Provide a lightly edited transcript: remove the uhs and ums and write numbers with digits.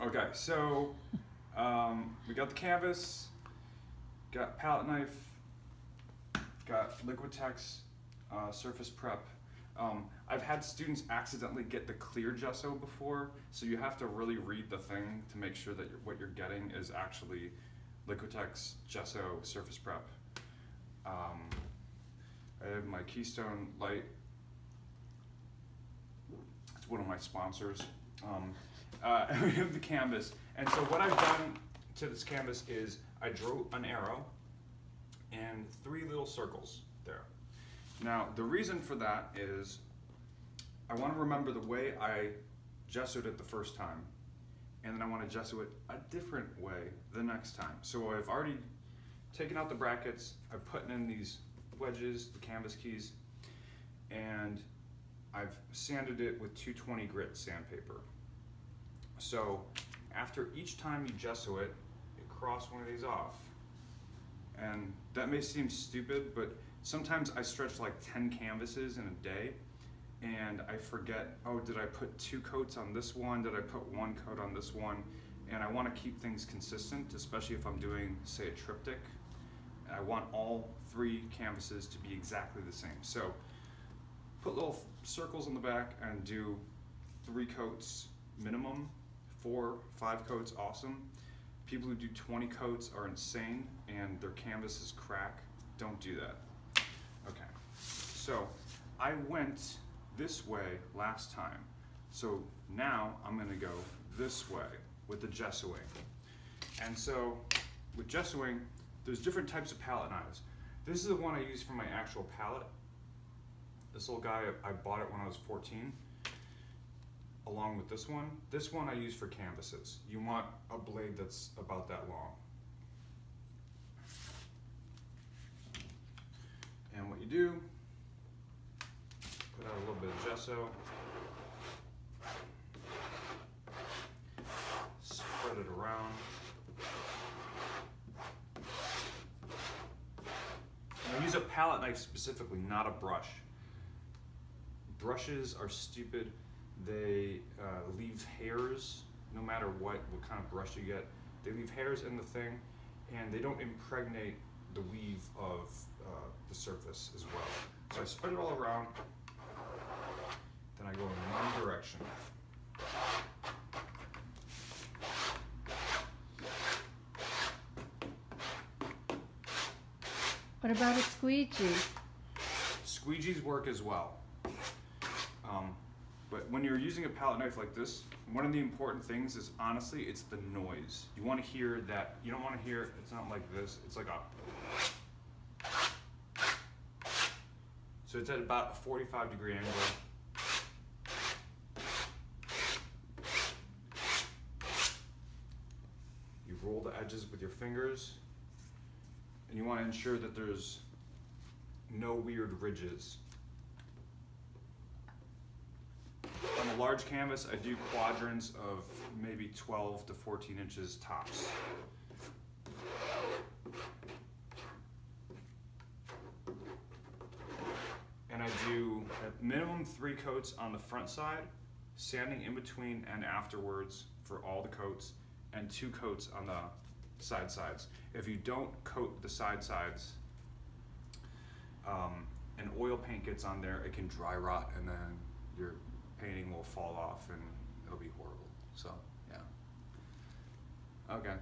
Okay, so we got the canvas, got palette knife, got Liquitex surface prep. I've had students accidentally get the clear gesso before, so you have to really read the thing to make sure that what you're getting is actually Liquitex gesso surface prep. I have my Keystone light. It's one of my sponsors. We have the canvas, and so what I've done to this canvas is I drew an arrow and 3 little circles there. Now the reason for that is I want to remember the way I gessoed it the first time, and then I want to gesso it a different way the next time. So I've already taken out the brackets, I've put in these wedges, the canvas keys, and I've sanded it with 220 grit sandpaper. So after each time you gesso it, you cross one of these off. And that may seem stupid, but sometimes I stretch like 10 canvases in a day, and I forget, oh, did I put 2 coats on this one? Did I put 1 coat on this one? And I want to keep things consistent, especially if I'm doing, say, a triptych. I want all 3 canvases to be exactly the same. So put little circles on the back and do 3 coats minimum, 4, 5 coats, awesome. People who do 20 coats are insane and their canvases crack. Don't do that. Okay, so I went this way last time. So now I'm gonna go this way with the gessoing. And so with gessoing, there's different types of palette knives. This is the one I use for my actual palette. This little guy, I bought it when I was 14, along with this one. This one I use for canvases. You want a blade that's about that long. And what you do, put out a little bit of gesso, spread it around. I use a palette knife specifically, not a brush. Brushes are stupid. They leave hairs, no matter what kind of brush you get. They leave hairs in the thing, and they don't impregnate the weave of the surface as well. So I spread it all around, then I go in one direction. What about a squeegee? Squeegees work as well. But when you're using a palette knife like this, one of the important things is, honestly, it's the noise. You want to hear that. You don't want to hear, it's not like this, it's like a... So it's at about a 45-degree angle. You roll the edges with your fingers, and you want to ensure that there's no weird ridges. On a large canvas, I do quadrants of maybe 12 to 14 inches tops. And I do at minimum 3 coats on the front side, sanding in between and afterwards for all the coats, and 2 coats on the sides. If you don't coat the sides, and oil paint gets on there, it can dry rot, and then your painting will fall off and it'll be horrible. So yeah. Okay.